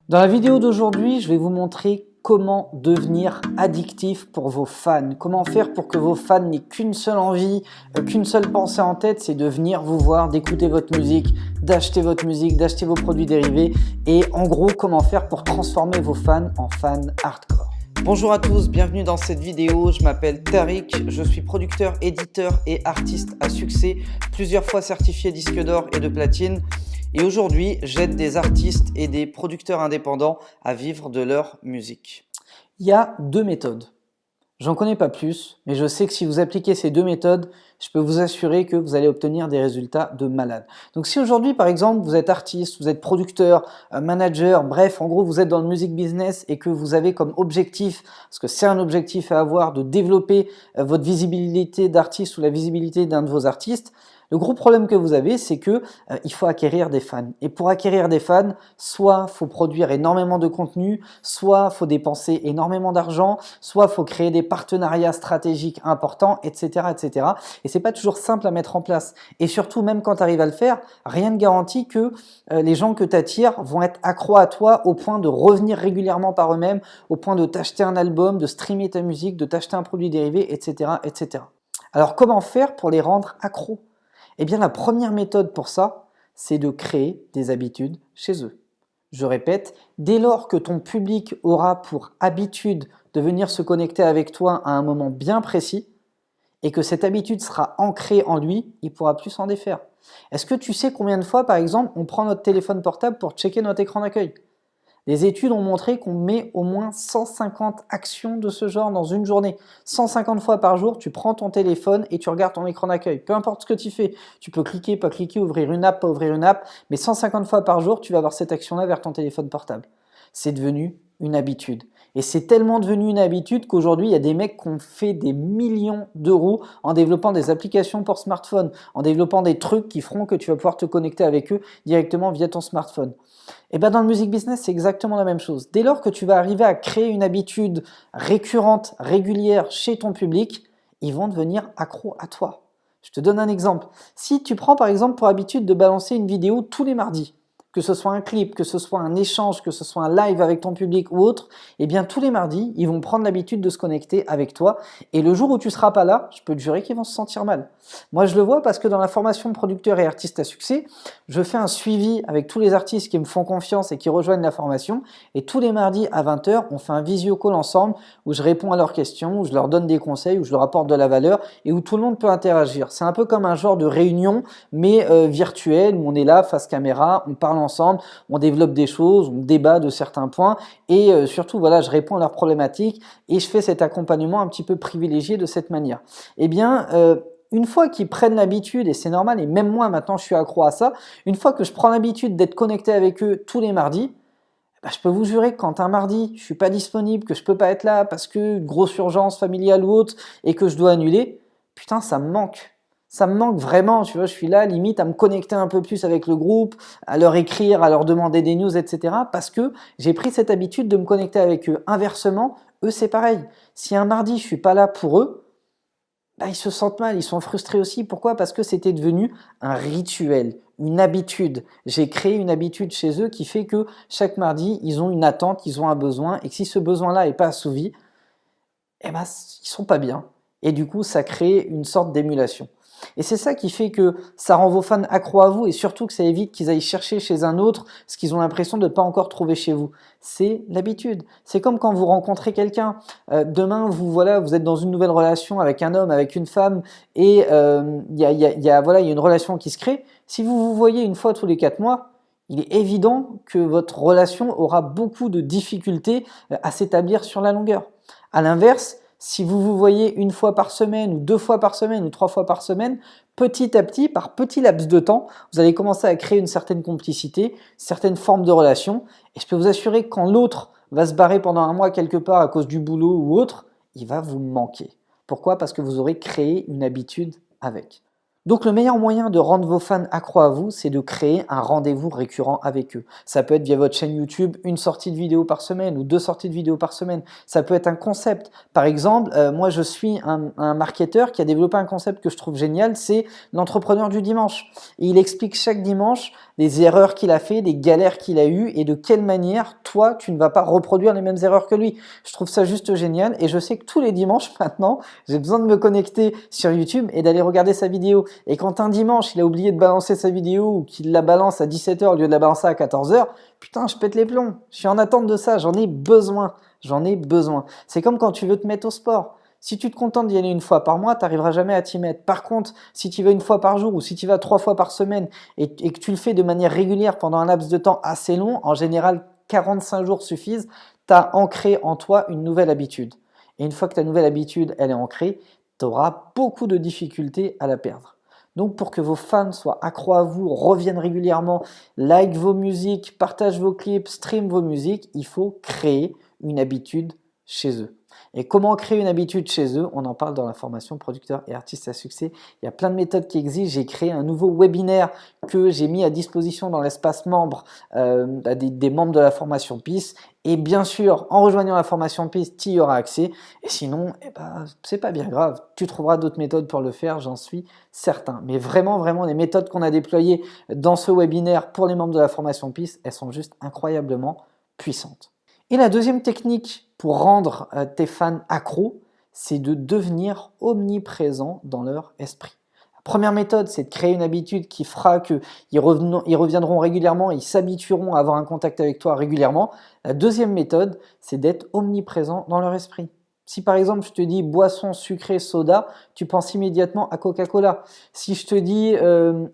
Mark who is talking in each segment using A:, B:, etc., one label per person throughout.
A: Dans la vidéo d'aujourd'hui, je vais vous montrer comment devenir addictif pour vos fans. Comment faire pour que vos fans n'aient qu'une seule envie, qu'une seule pensée en tête, c'est de venir vous voir, d'écouter votre musique, d'acheter votre musique, d'acheter vos produits dérivés et en gros, comment faire pour transformer vos fans en fans hardcore. Bonjour à tous, bienvenue dans cette vidéo. Je m'appelle Tariq, je suis producteur, éditeur et artiste à succès, plusieurs fois certifié disque d'or et de platine. Et aujourd'hui, j'aide des artistes et des producteurs indépendants à vivre de leur musique. Il y a deux méthodes. J'en connais pas plus, mais je sais que si vous appliquez ces deux méthodes, je peux vous assurer que vous allez obtenir des résultats de malade. Donc si aujourd'hui, par exemple, vous êtes artiste, vous êtes producteur, manager, bref, en gros, vous êtes dans le music business et que vous avez comme objectif, parce que c'est un objectif à avoir, de développer votre visibilité d'artiste ou la visibilité d'un de vos artistes, le gros problème que vous avez, c'est que il faut acquérir des fans. Et pour acquérir des fans, soit faut produire énormément de contenu, soit faut dépenser énormément d'argent, soit faut créer des partenariats stratégiques importants, etc., etc. Et c'est pas toujours simple à mettre en place. Et surtout, même quand tu arrives à le faire, rien ne garantit que les gens que tu attires vont être accros à toi au point de revenir régulièrement par eux-mêmes, au point de t'acheter un album, de streamer ta musique, de t'acheter un produit dérivé, etc., etc. Alors comment faire pour les rendre accros ? Eh bien, la première méthode pour ça, c'est de créer des habitudes chez eux. Je répète, dès lors que ton public aura pour habitude de venir se connecter avec toi à un moment bien précis et que cette habitude sera ancrée en lui, il ne pourra plus s'en défaire. Est-ce que tu sais combien de fois, par exemple, on prend notre téléphone portable pour checker notre écran d'accueil ? Les études ont montré qu'on met au moins 150 actions de ce genre dans une journée. 150 fois par jour, tu prends ton téléphone et tu regardes ton écran d'accueil. Peu importe ce que tu fais, tu peux cliquer, pas cliquer, ouvrir une app, pas ouvrir une app, mais 150 fois par jour, tu vas avoir cette action-là vers ton téléphone portable. C'est devenu une habitude. Et c'est tellement devenu une habitude qu'aujourd'hui, il y a des mecs qui ont fait des millions d'euros en développant des applications pour smartphone, en développant des trucs qui feront que tu vas pouvoir te connecter avec eux directement via ton smartphone. Et bien dans le music business, c'est exactement la même chose. Dès lors que tu vas arriver à créer une habitude récurrente, régulière chez ton public, ils vont devenir accros à toi. Je te donne un exemple. Si tu prends par exemple pour habitude de balancer une vidéo tous les mardis, que ce soit un clip, que ce soit un échange, que ce soit un live avec ton public ou autre, eh bien tous les mardis, ils vont prendre l'habitude de se connecter avec toi. Et le jour où tu ne seras pas là, je peux te jurer qu'ils vont se sentir mal. Moi, je le vois parce que dans la formation de producteur et artiste à succès, je fais un suivi avec tous les artistes qui me font confiance et qui rejoignent la formation. Et tous les mardis à 20 h, on fait un visio call ensemble où je réponds à leurs questions, où je leur donne des conseils, où je leur apporte de la valeur et où tout le monde peut interagir. C'est un peu comme un genre de réunion, mais virtuelle, où on est là face caméra, on parle ensemble, on développe des choses, on débat de certains points et surtout, voilà, je réponds à leurs problématiques et je fais cet accompagnement un petit peu privilégié de cette manière. Eh bien, une fois qu'ils prennent l'habitude, et c'est normal, et même moi maintenant je suis accro à ça, une fois que je prends l'habitude d'être connecté avec eux tous les mardis, bah, je peux vous jurer que quand un mardi je suis pas disponible, que je peux pas être là parce que grosse urgence familiale ou autre et que je dois annuler, putain ça me manque. Ça me manque vraiment, tu vois, je suis là limite à me connecter un peu plus avec le groupe, à leur écrire, à leur demander des news, etc. parce que j'ai pris cette habitude de me connecter avec eux. Inversement, eux c'est pareil. Si un mardi je suis pas là pour eux, bah, ils se sentent mal, ils sont frustrés aussi. Pourquoi ? Parce que c'était devenu un rituel, une habitude. J'ai créé une habitude chez eux qui fait que chaque mardi, ils ont une attente, ils ont un besoin, et que si ce besoin-là n'est pas assouvi, eh ben, ils sont pas bien. Et du coup, ça crée une sorte d'émulation. Et c'est ça qui fait que ça rend vos fans accros à vous et surtout que ça évite qu'ils aillent chercher chez un autre ce qu'ils ont l'impression de ne pas encore trouver chez vous. C'est l'habitude. C'est comme quand vous rencontrez quelqu'un. Demain, vous êtes dans une nouvelle relation avec un homme, avec une femme et il y a une relation qui se crée. Si vous vous voyez une fois tous les 4 mois, il est évident que votre relation aura beaucoup de difficultés à s'établir sur la longueur. À l'inverse, si vous vous voyez une fois par semaine ou 2 fois par semaine ou 3 fois par semaine, petit à petit, par petits laps de temps, vous allez commencer à créer une certaine complicité, certaines formes de relation. Et je peux vous assurer que quand l'autre va se barrer pendant un mois quelque part à cause du boulot ou autre, il va vous manquer. Pourquoi ? Parce que vous aurez créé une habitude avec. Donc le meilleur moyen de rendre vos fans accros à vous, c'est de créer un rendez-vous récurrent avec eux. Ça peut être via votre chaîne YouTube, une sortie de vidéo par semaine ou 2 sorties de vidéo par semaine. Ça peut être un concept. Par exemple, moi je suis un marketeur qui a développé un concept que je trouve génial, c'est l'entrepreneur du dimanche. Et il explique chaque dimanche les erreurs qu'il a fait, des galères qu'il a eues et de quelle manière toi tu ne vas pas reproduire les mêmes erreurs que lui. Je trouve ça juste génial et je sais que tous les dimanches maintenant, j'ai besoin de me connecter sur YouTube et d'aller regarder sa vidéo. Et quand un dimanche, il a oublié de balancer sa vidéo ou qu'il la balance à 17h au lieu de la balancer à 14h, putain, je pète les plombs. Je suis en attente de ça, j'en ai besoin. J'en ai besoin. C'est comme quand tu veux te mettre au sport. Si tu te contentes d'y aller une fois par mois, tu n'arriveras jamais à t'y mettre. Par contre, si tu y vas une fois par jour ou si tu y vas 3 fois par semaine et que tu le fais de manière régulière pendant un laps de temps assez long, en général 45 jours suffisent, tu as ancré en toi une nouvelle habitude. Et une fois que ta nouvelle habitude elle est ancrée, tu auras beaucoup de difficultés à la perdre. Donc pour que vos fans soient accros à vous, reviennent régulièrement, like vos musiques, partagent vos clips, stream vos musiques, il faut créer une habitude chez eux. Et comment créer une habitude chez eux? On en parle dans la formation producteur et artiste à succès. Il y a plein de méthodes qui existent. J'ai créé un nouveau webinaire que j'ai mis à disposition dans l'espace membre des membres de la formation PIS. Et bien sûr, en rejoignant la formation PIS, tu y auras accès. Et sinon, c'est pas bien grave. Tu trouveras d'autres méthodes pour le faire, j'en suis certain. Mais vraiment, vraiment, les méthodes qu'on a déployées dans ce webinaire pour les membres de la formation PIS, elles sont juste incroyablement puissantes. Et la deuxième technique pour rendre tes fans accros, c'est de devenir omniprésent dans leur esprit. La première méthode, c'est de créer une habitude qui fera qu'ils reviendront régulièrement, ils s'habitueront à avoir un contact avec toi régulièrement. La deuxième méthode, c'est d'être omniprésent dans leur esprit. Si par exemple je te dis boisson sucrée soda, tu penses immédiatement à Coca-Cola. Si je te dis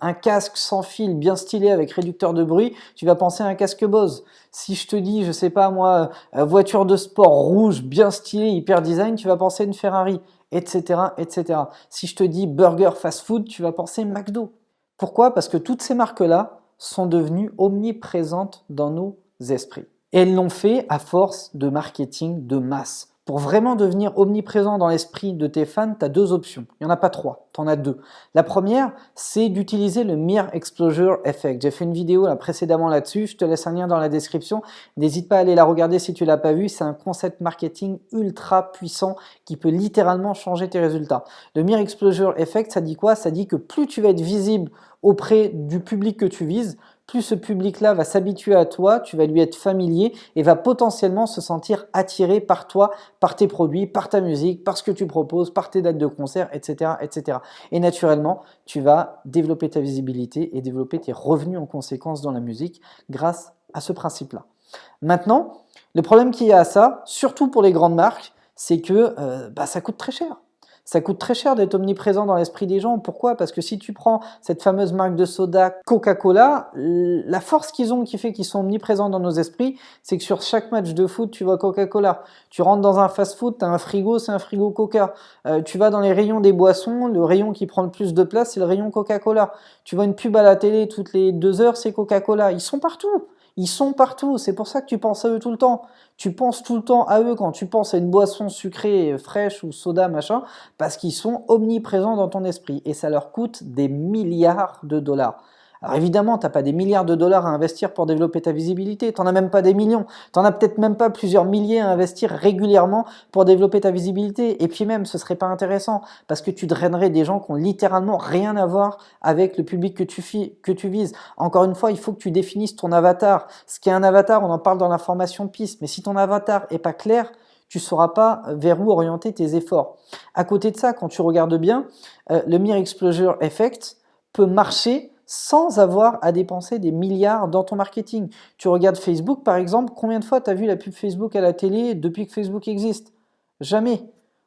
A: un casque sans fil bien stylé avec réducteur de bruit, tu vas penser à un casque Bose. Si je te dis, je sais pas moi, voiture de sport rouge bien stylée, hyper design, tu vas penser à une Ferrari, etc., etc. Si je te dis burger fast food, tu vas penser McDo. Pourquoi? Parce que toutes ces marques-là sont devenues omniprésentes dans nos esprits. Et elles l'ont fait à force de marketing de masse. Pour vraiment devenir omniprésent dans l'esprit de tes fans, tu as 2 options. Il n'y en a pas 3, tu en as 2. La première, c'est d'utiliser le Mere Exposure Effect. J'ai fait une vidéo précédemment là-dessus, je te laisse un lien dans la description. N'hésite pas à aller la regarder si tu ne l'as pas vu. C'est un concept marketing ultra puissant qui peut littéralement changer tes résultats. Le Mere Exposure Effect, ça dit quoi? Ça dit que plus tu vas être visible auprès du public que tu vises, plus ce public-là va s'habituer à toi, tu vas lui être familier et va potentiellement se sentir attiré par toi, par tes produits, par ta musique, par ce que tu proposes, par tes dates de concert, etc., etc. Et naturellement, tu vas développer ta visibilité et développer tes revenus en conséquence dans la musique grâce à ce principe-là. Maintenant, le problème qu'il y a à ça, surtout pour les grandes marques, c'est que ça coûte très cher. Ça coûte très cher d'être omniprésent dans l'esprit des gens. Pourquoi? Parce que si tu prends cette fameuse marque de soda Coca-Cola, la force qu'ils ont qui fait qu'ils sont omniprésents dans nos esprits, c'est que sur chaque match de foot, tu vois Coca-Cola. Tu rentres dans un fast-food, tu as un frigo, c'est un frigo Coca. Tu vas dans les rayons des boissons, le rayon qui prend le plus de place, c'est le rayon Coca-Cola. Tu vois une pub à la télé toutes les 2 heures, c'est Coca-Cola. Ils sont partout. Ils sont partout, c'est pour ça que tu penses à eux tout le temps. Tu penses tout le temps à eux quand tu penses à une boisson sucrée, fraîche ou soda, machin, parce qu'ils sont omniprésents dans ton esprit et ça leur coûte des milliards de dollars. Alors évidemment, tu n'as pas des milliards de dollars à investir pour développer ta visibilité, tu n'en as même pas des millions, tu n'en as peut-être même pas plusieurs milliers à investir régulièrement pour développer ta visibilité. Et puis même, ce ne serait pas intéressant parce que tu drainerais des gens qui n'ont littéralement rien à voir avec le public que tu vises. Encore une fois, il faut que tu définisses ton avatar. Ce qui est un avatar, on en parle dans la formation PIS, mais si ton avatar n'est pas clair, tu ne sauras pas vers où orienter tes efforts. À côté de ça, quand tu regardes bien, le Mere Exposure Effect peut marcher sans avoir à dépenser des milliards dans ton marketing. Tu regardes Facebook par exemple, combien de fois tu as vu la pub Facebook à la télé depuis que Facebook existe? Jamais.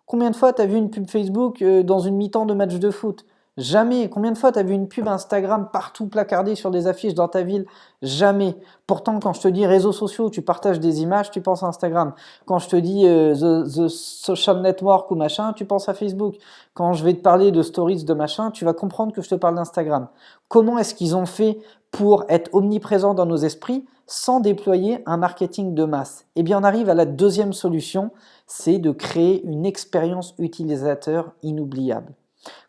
A: Combien de fois tu as vu une pub Facebook dans une mi-temps de match de foot? Jamais. Combien de fois tu as vu une pub Instagram partout placardée sur des affiches dans ta ville? Jamais. Pourtant, quand je te dis réseaux sociaux, tu partages des images, tu penses à Instagram. Quand je te dis the social network ou machin, tu penses à Facebook. Quand je vais te parler de stories de machin, tu vas comprendre que je te parle d'Instagram. Comment est-ce qu'ils ont fait pour être omniprésents dans nos esprits sans déployer un marketing de masse? Eh bien, on arrive à la deuxième solution, c'est de créer une expérience utilisateur inoubliable.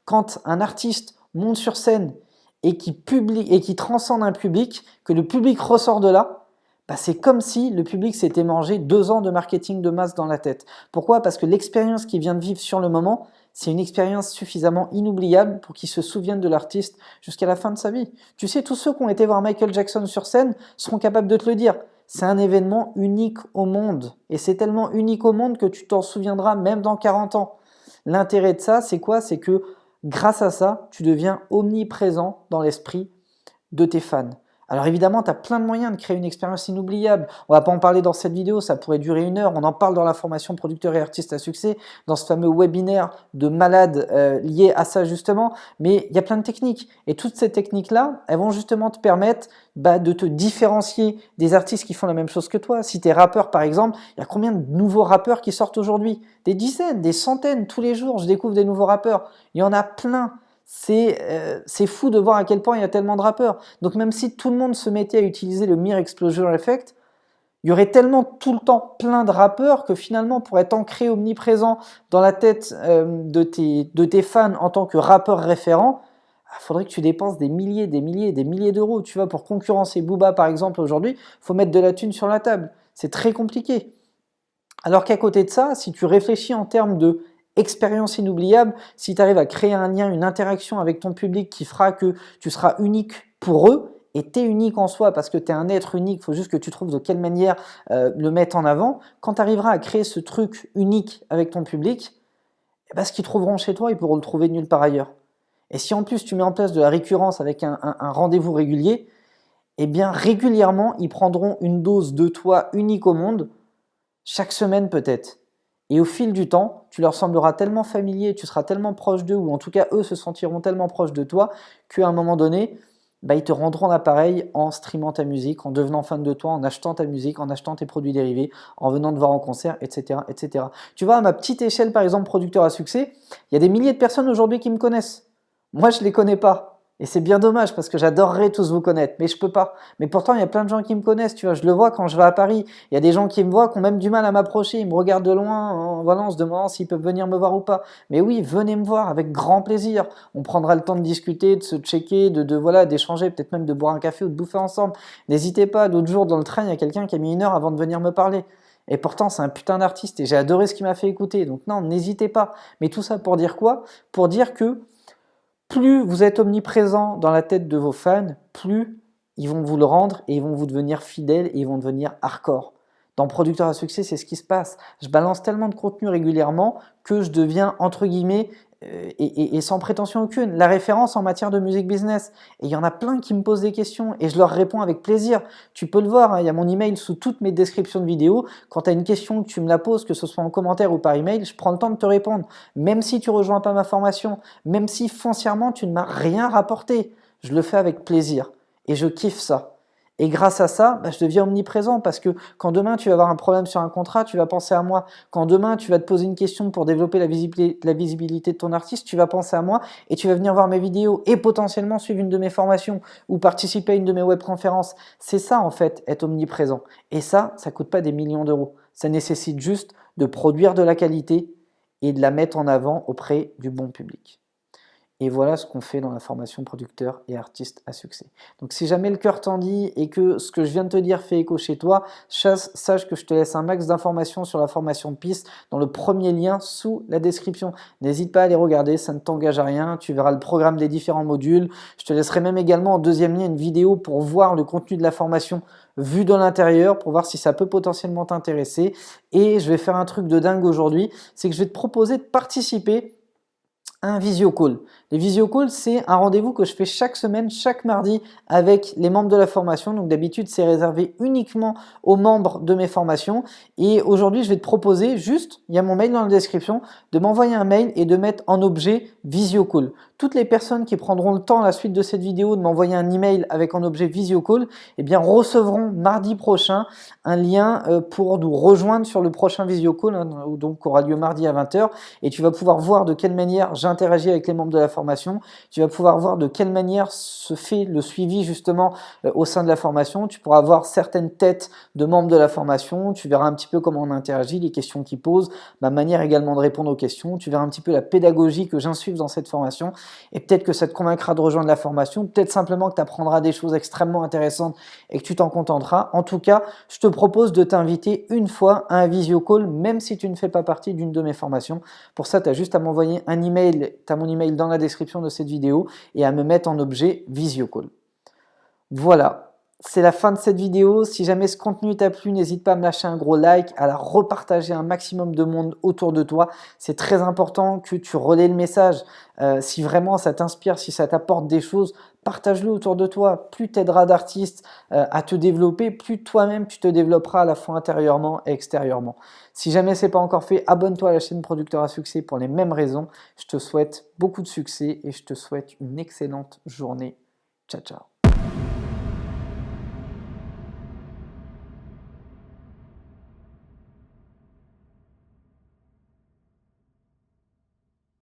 A: Quand un artiste monte sur scène et qui transcende un public, que le public ressort de là, bah c'est comme si le public s'était mangé 2 ans de marketing de masse dans la tête. Pourquoi? Parce que l'expérience qu'il vient de vivre sur le moment, c'est une expérience suffisamment inoubliable pour qu'il se souvienne de l'artiste jusqu'à la fin de sa vie. Tu sais, tous ceux qui ont été voir Michael Jackson sur scène seront capables de te le dire. C'est un événement unique au monde. Et c'est tellement unique au monde que tu t'en souviendras même dans 40 ans. L'intérêt de ça, c'est quoi? C'est que grâce à ça, tu deviens omniprésent dans l'esprit de tes fans. Alors évidemment, tu as plein de moyens de créer une expérience inoubliable. On va pas en parler dans cette vidéo, ça pourrait durer 1 heure. On en parle dans la formation producteur et artiste à succès, dans ce fameux webinaire de malade lié à ça justement. Mais il y a plein de techniques. Et toutes ces techniques-là, elles vont justement te permettre de te différencier des artistes qui font la même chose que toi. Si tu es rappeur par exemple, il y a combien de nouveaux rappeurs qui sortent aujourd'hui? Des dizaines, des centaines, tous les jours, je découvre des nouveaux rappeurs. Il y en a plein. C'est fou de voir à quel point il y a tellement de rappeurs. Donc même si tout le monde se mettait à utiliser le Mere Explosion Effect, il y aurait tellement tout le temps plein de rappeurs que finalement pour être ancré omniprésent dans la tête de tes fans en tant que rappeur référent, il faudrait que tu dépenses des milliers d'euros. Tu vois, pour concurrencer Booba par exemple aujourd'hui, il faut mettre de la thune sur la table. C'est très compliqué. Alors qu'à côté de ça, si tu réfléchis en termes de expérience inoubliable, si tu arrives à créer un lien, une interaction avec ton public qui fera que tu seras unique pour eux, et tu es unique en soi parce que tu es un être unique, il faut juste que tu trouves de quelle manière le mettre en avant, quand tu arriveras à créer ce truc unique avec ton public, eh ben, ce qu'ils trouveront chez toi, ils pourront le trouver nulle part ailleurs. Et si en plus tu mets en place de la récurrence avec un rendez-vous régulier, eh bien régulièrement, ils prendront une dose de toi unique au monde, chaque semaine peut-être. Et au fil du temps, tu leur sembleras tellement familier, tu seras tellement proche d'eux, ou en tout cas eux se sentiront tellement proches de toi, qu'à un moment donné, ils te rendront l'appareil en streamant ta musique, en devenant fan de toi, en achetant ta musique, en achetant tes produits dérivés, en venant te voir en concert, etc., etc. Tu vois, à ma petite échelle, par exemple, producteur à succès, il y a des milliers de personnes aujourd'hui qui me connaissent. Moi, je ne les connais pas. Et c'est bien dommage parce que j'adorerais tous vous connaître, mais je peux pas. Mais pourtant, il y a plein de gens qui me connaissent, tu vois, je le vois quand je vais à Paris. Il y a des gens qui me voient, qui ont même du mal à m'approcher, ils me regardent de loin, en se demandant s'ils peuvent venir me voir ou pas. Mais oui, venez me voir avec grand plaisir. On prendra le temps de discuter, de se checker, voilà, d'échanger, peut-être même de boire un café ou de bouffer ensemble. N'hésitez pas, l'autre jour dans le train, il y a quelqu'un qui a mis 1 heure avant de venir me parler. Et pourtant, c'est un putain d'artiste et j'ai adoré ce qu'il m'a fait écouter. Donc non, n'hésitez pas. Mais tout ça pour dire quoi? Pour dire que plus vous êtes omniprésent dans la tête de vos fans, plus ils vont vous le rendre et ils vont vous devenir fidèles et ils vont devenir hardcore. Dans Producteur à succès, c'est ce qui se passe. Je balance tellement de contenu régulièrement que je deviens, entre guillemets, et sans prétention aucune, la référence en matière de musique business. Et il y en a plein qui me posent des questions et je leur réponds avec plaisir. Tu peux le voir, hein, il y a mon email sous toutes mes descriptions de vidéos. Quand tu as une question, que tu me la poses, que ce soit en commentaire ou par email, je prends le temps de te répondre. Même si tu ne rejoins pas ma formation, même si foncièrement tu ne m'as rien rapporté, je le fais avec plaisir et je kiffe ça. Et grâce à ça, je deviens omniprésent parce que quand demain tu vas avoir un problème sur un contrat, tu vas penser à moi. Quand demain tu vas te poser une question pour développer la visibilité de ton artiste, tu vas penser à moi et tu vas venir voir mes vidéos et potentiellement suivre une de mes formations ou participer à une de mes webconférences. C'est ça en fait, être omniprésent. Et ça coûte pas des millions d'euros. Ça nécessite juste de produire de la qualité et de la mettre en avant auprès du bon public. Et voilà ce qu'on fait dans la formation producteur et artiste à succès. Donc si jamais le cœur t'en dit et que ce que je viens de te dire fait écho chez toi, sache que je te laisse un max d'informations sur la formation de piste dans le premier lien sous la description. N'hésite pas à les regarder, ça ne t'engage à rien, tu verras le programme des différents modules. Je te laisserai même également en deuxième lien une vidéo pour voir le contenu de la formation vu de l'intérieur, pour voir si ça peut potentiellement t'intéresser. Et je vais faire un truc de dingue aujourd'hui, c'est que je vais te proposer de participer un visio call. Les visio calls, c'est un rendez-vous que je fais chaque semaine, chaque mardi avec les membres de la formation. Donc d'habitude, c'est réservé uniquement aux membres de mes formations. Et aujourd'hui, je vais te proposer juste, il y a mon mail dans la description, de m'envoyer un mail et de mettre en objet visio call. Toutes les personnes qui prendront le temps à la suite de cette vidéo de m'envoyer un email avec en objet visio call, eh bien recevront mardi prochain un lien pour nous rejoindre sur le prochain visio call, donc qui aura lieu mardi à 20 h. Et tu vas pouvoir voir de quelle manière j'interagis interagis avec les membres de la formation. Tu vas pouvoir voir de quelle manière se fait le suivi justement au sein de la formation. Tu pourras voir certaines têtes de membres de la formation. Tu verras un petit peu comment on interagit, les questions qu'ils posent, ma manière également de répondre aux questions. Tu verras un petit peu la pédagogie que j'insuffle dans cette formation et peut-être que ça te convaincra de rejoindre la formation. Peut-être simplement que tu apprendras des choses extrêmement intéressantes et que tu t'en contenteras. En tout cas, je te propose de t'inviter une fois à un visio call, même si tu ne fais pas partie d'une de mes formations. Pour ça, tu as juste à m'envoyer un email, tu as mon email dans la description de cette vidéo et à me mettre en objet visio call. Voilà, c'est la fin de cette vidéo. Si jamais ce contenu t'a plu, n'hésite pas à me lâcher un gros like, à la repartager un maximum de monde autour de toi. C'est très important que tu relaies le message. Si vraiment ça t'inspire, si ça t'apporte des choses, partage-le autour de toi. Plus tu aideras d'artistes à te développer, plus toi-même tu te développeras à la fois intérieurement et extérieurement. Si jamais ce n'est pas encore fait, abonne-toi à la chaîne Producteur à Succès pour les mêmes raisons. Je te souhaite beaucoup de succès et je te souhaite une excellente journée. Ciao, ciao.